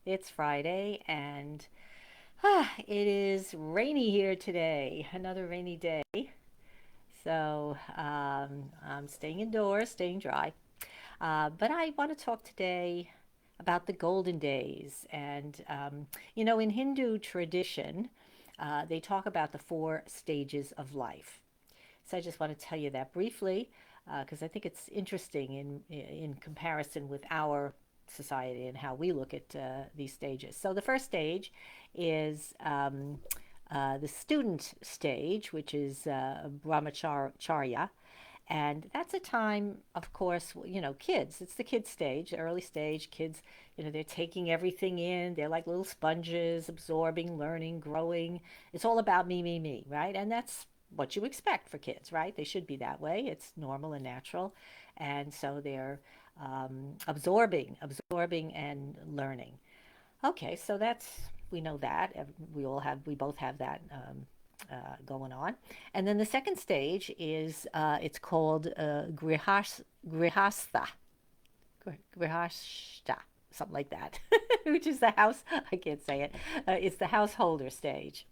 It's Friday and it is rainy here today. Another rainy day. So I'm staying indoors, staying dry. But I want to talk today about the golden days. And in Hindu tradition, they talk about the four stages of life. So I just want to tell you that briefly because I think it's interesting in comparison with our society and how we look at these stages. So the first stage is the student stage, which is Brahmacharya. And that's a time, of course, kids. It's the kids stage, the early stage. Kids, they're taking everything in. They're like little sponges, absorbing, learning, growing. It's all about me, me, me, right? And that's what you expect for kids, right? They should be that way. It's normal and natural. And so they're absorbing and learning. Okay, so we know that. We both have that going on. And then the second stage is, it's called Grihastha, Grihastha, something like that, which is the house, I can't say it. It's the householder stage.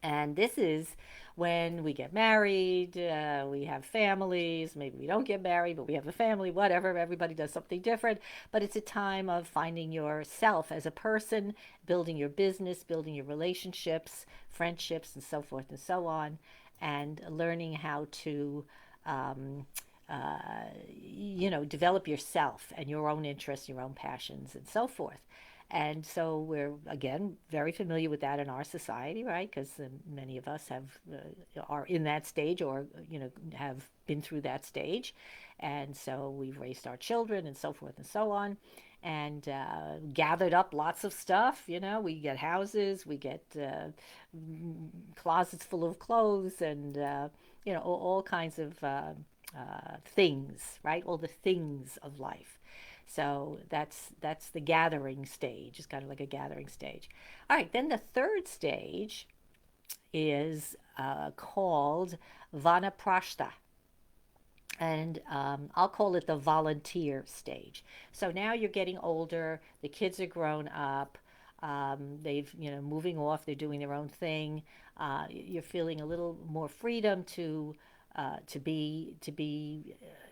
And this is when we get married, we have families. Maybe we don't get married, but we have a family, whatever. Everybody does something different. But it's a time of finding yourself as a person, building your business, building your relationships, friendships, and so forth and so on, and learning how to um, develop yourself and your own interests, your own passions, and so forth. And so we're again very familiar with that in our society, right? Because many of us are in that stage, or have been through that stage, and so we've raised our children and so forth and so on, and gathered up lots of stuff. We get houses, we get closets full of clothes, and all kinds of things, right? All the things of life. So that's the gathering stage. It's kind of like a gathering stage. All right, then the third stage is called Vanaprastha, and I'll call it the volunteer stage. So now you're getting older. The kids are grown up. They've moving off. They're doing their own thing. You're feeling a little more freedom to be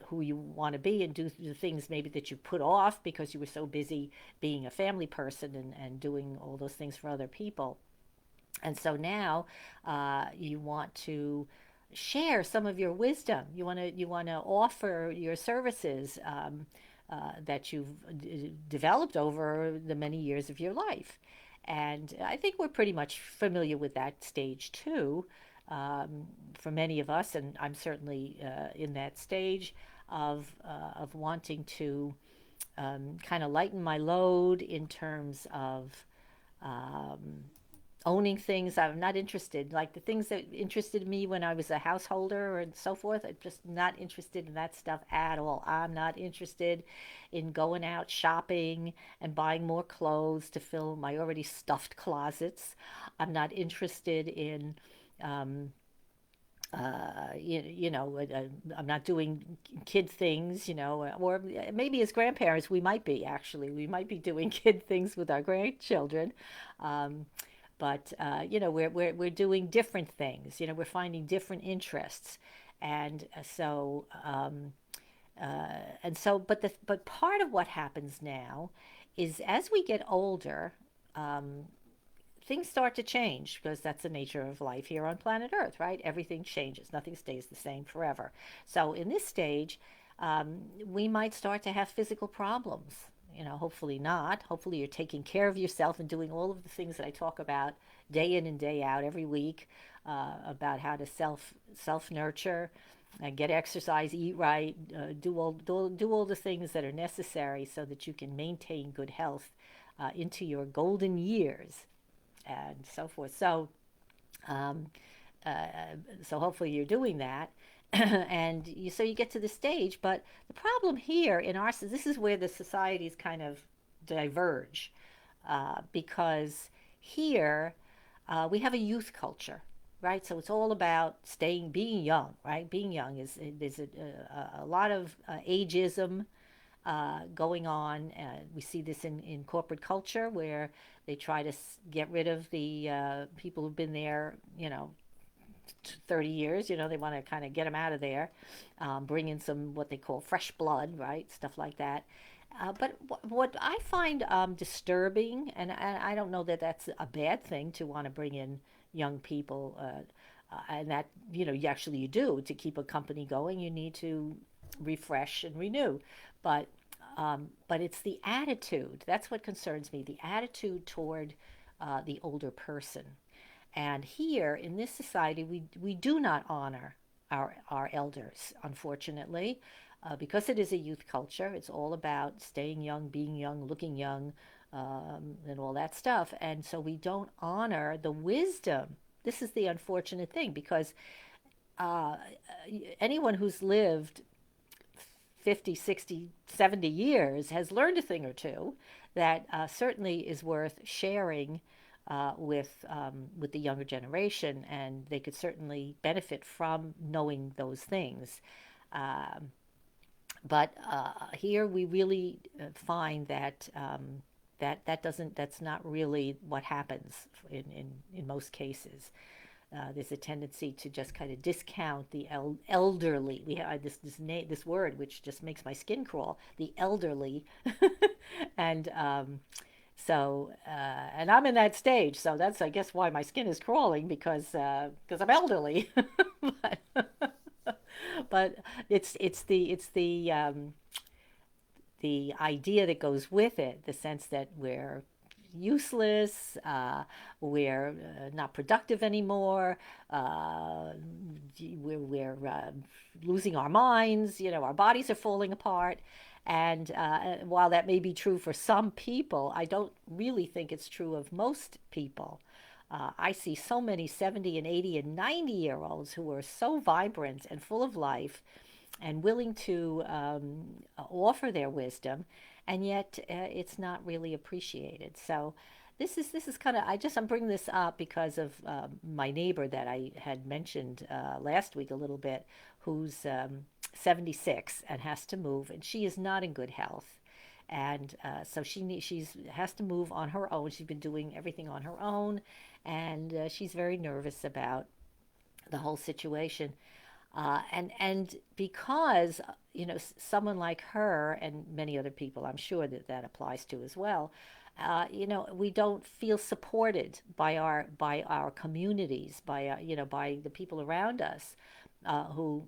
who you want to be and do the things maybe that you put off because you were so busy being a family person and doing all those things for other people. And so now you want to share some of your wisdom. You want to offer your services that you've developed over the many years of your life. And I think we're pretty much familiar with that stage too, for many of us, and I'm certainly in that stage of wanting to kind of lighten my load in terms of um, owning things I'm not interested, like the things that interested me when I was a householder and so forth. I'm just not interested in that stuff at all. I'm not interested in going out shopping and buying more clothes to fill my already stuffed closets. I'm not interested in um, I'm not doing kid things, or maybe as grandparents, we might be doing kid things with our grandchildren. Um, but we're doing different things. We're finding different interests, and but part of what happens now is as we get older, um, things start to change because that's the nature of life here on planet Earth, right? Everything changes, nothing stays the same forever. So in this stage, we might start to have physical problems. Hopefully not. Hopefully you're taking care of yourself and doing all of the things that I talk about day in and day out every week, about how to self nurture, get exercise, eat right, do all the things that are necessary so that you can maintain good health into your golden years and so forth. Um, uh, so hopefully you're doing that. So you get to the stage, but the problem here in this is where the societies kind of diverge, because here we have a youth culture, right? So it's all about being young, right? Being young there's a lot of ageism, going on. We see this in corporate culture where they try to get rid of the people who've been there, 30 years. They want to kind of get them out of there, bring in some what they call fresh blood, right? Stuff like that. But what I find disturbing, and I don't know that that's a bad thing to want to bring in young people, and that you do to keep a company going. You need to refresh and renew, but it's the attitude that's what concerns me. The attitude toward the older person. And here in this society, we do not honor our elders, unfortunately, because it is a youth culture. It's all about staying young, being young, looking young, and all that stuff. And so we don't honor the wisdom. This is the unfortunate thing because uh, anyone who's lived 50, 60, 70 years has learned a thing or two that certainly is worth sharing with the younger generation, and they could certainly benefit from knowing those things. Um, but here we really find that that's not really what happens in most cases. There's a tendency to just kind of discount the elderly. We have this word which just makes my skin crawl. The elderly, and and I'm in that stage, so that's I guess why my skin is crawling because I'm elderly. but, but it's the idea that goes with it, the sense that we're useless, we're not productive anymore, we're losing our minds, our bodies are falling apart. And while that may be true for some people, I don't really think it's true of most people. I see so many 70 and 80 and 90-year-olds who are so vibrant and full of life and willing to offer their wisdom, and yet it's not really appreciated. So this is kind of I'm bringing this up because of my neighbor that I had mentioned last week a little bit, who's 76 and has to move, and she is not in good health. And so she's has to move on her own. She's been doing everything on her own, and she's very nervous about the whole situation. And because someone like her and many other people, I'm sure that applies to as well. We don't feel supported by our communities, by the people around us, who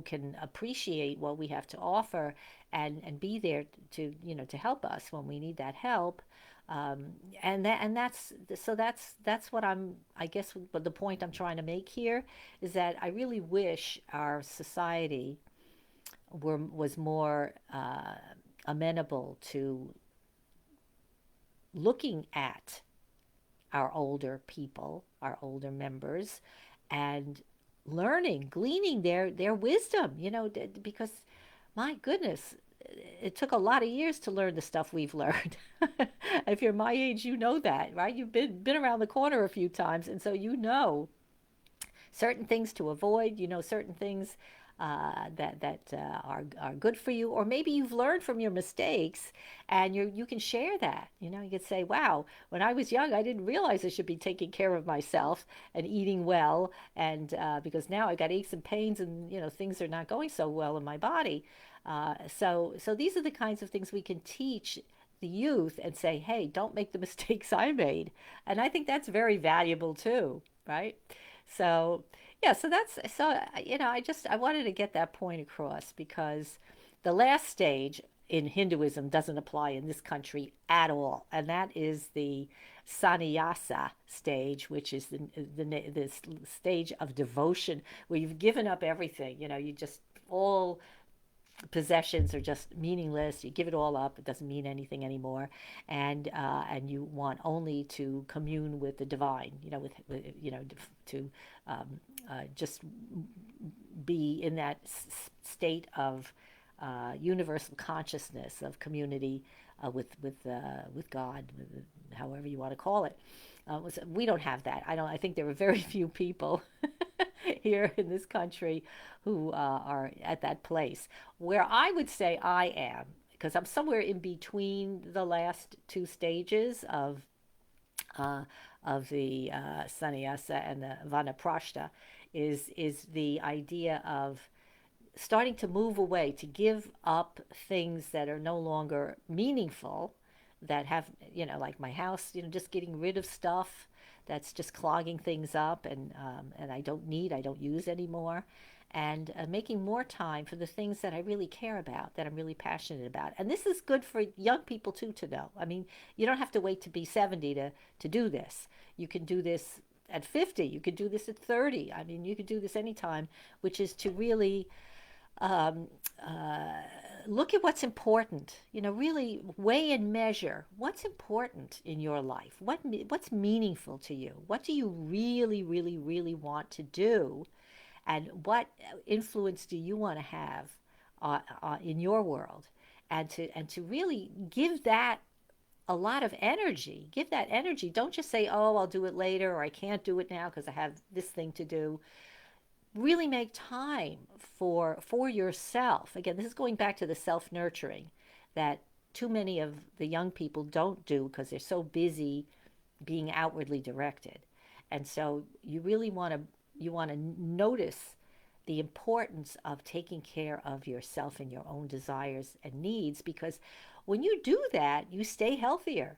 can appreciate what we have to offer and be there to help us when we need that help. That's what I guess, but the point I'm trying to make here is that I really wish our society was more amenable to looking at our older people, our older members, and learning, gleaning their wisdom, because my goodness, it took a lot of years to learn the stuff we've learned. If you're my age, you know that, right? You've been around the corner a few times, and so certain things to avoid. Certain things that are good for you, or maybe you've learned from your mistakes, and you can share that. You could say, "Wow, when I was young, I didn't realize I should be taking care of myself and eating well, and because now I've got aches and pains, and things are not going so well in my body." So these are the kinds of things we can teach the youth and say, "Hey, don't make the mistakes I made," and I think that's very valuable too, right? So yeah, I wanted to get that point across because the last stage in Hinduism doesn't apply in this country at all, and that is the sannyasa stage, which is this stage of devotion where you've given up everything. You just all possessions are just meaningless. You give it all up; it doesn't mean anything anymore, and you want only to commune with the divine. To just be in that state of universal consciousness of community with God, however you want to call it. We don't have that. I don't. I think there are very few people here in this country who are at that place. Where I would say I am, because I'm somewhere in between the last two stages uh, of the Sannyasa and the Vanaprastha, is the idea of starting to move away, to give up things that are no longer meaningful, that have, like my house, just getting rid of stuff that's just clogging things up, and I don't use anymore, and making more time for the things that I really care about, that I'm really passionate about. And this is good for young people too to know. I mean, you don't have to wait to be 70 to do this. You can do this at 50. You could do this at 30. I mean, you could do this anytime, which is to really um, uh, look at what's important. Really weigh and measure what's important in your life. What's meaningful to you? What do you really, really, really want to do? And what influence do you want to have in your world? And to really give that a lot of energy. Give that energy. Don't just say, "Oh, I'll do it later," or "I can't do it now because I have this thing to do." Really make time for yourself. Again, this is going back to the self-nurturing that too many of the young people don't do because they're so busy being outwardly directed. And so you want to notice the importance of taking care of yourself and your own desires and needs, because when you do that, you stay healthier.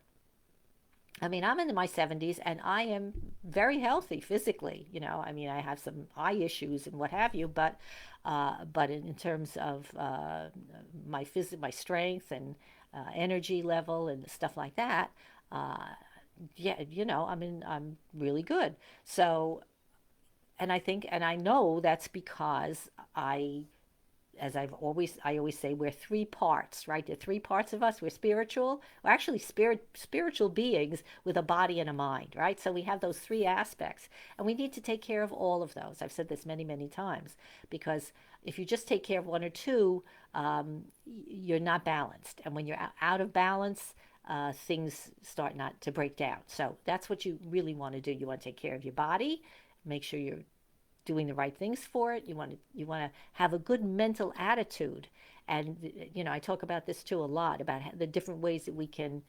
I mean, I'm in my 70s and I am very healthy physically. I mean, I have some eye issues and what have you, but in terms of my strength and energy level and stuff like that, uh, yeah, I'm really good. So, and I know that's because I always say, we're three parts, right? There are three parts of us. We're spiritual. We're actually spiritual beings with a body and a mind, right? So we have those three aspects, and we need to take care of all of those. I've said this many, many times, because if you just take care of one or two, you're not balanced. And when you're out of balance, things start not to break down. So that's what you really want to do. You want to take care of your body, make sure you're doing the right things for it. You want to have a good mental attitude, and I talk about this too a lot, about the different ways that we can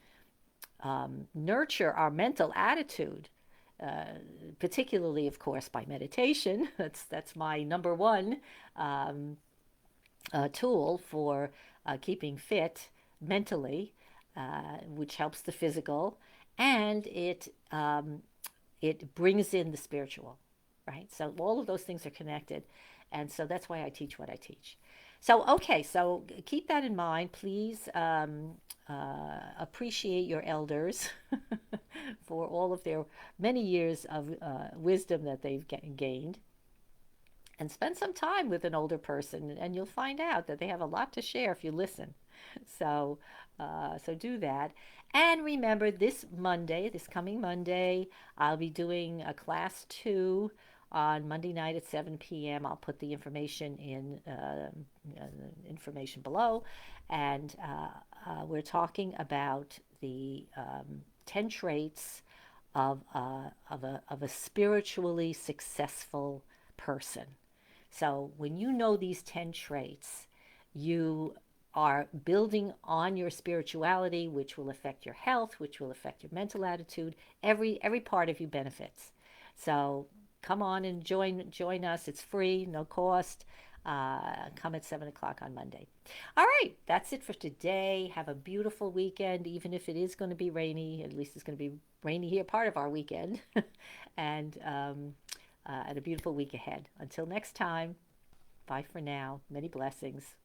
nurture our mental attitude. Uh, Particularly, of course, by meditation. That's my number one um, tool for keeping fit mentally, which helps the physical, and it brings in the spiritual, right? So all of those things are connected. And so that's why I teach what I teach. So, okay, so keep that in mind. Please appreciate your elders for all of their many years of wisdom that they've gained. And spend some time with an older person, and you'll find out that they have a lot to share if you listen. So do that. And remember, this coming Monday, I'll be doing a class 2 on Monday night at 7 p.m. I'll put the information in information below. And we're talking about the 10 traits of a spiritually successful person. So when you know these 10 traits, you are building on your spirituality, which will affect your health, which will affect your mental attitude. Every part of you benefits. So come on and join us. It's free, no cost. Come at 7 o'clock on Monday. All right, that's it for today. Have a beautiful weekend, even if it is going to be rainy. At least it's going to be rainy here, part of our weekend, and a beautiful week ahead. Until next time, bye for now. Many blessings.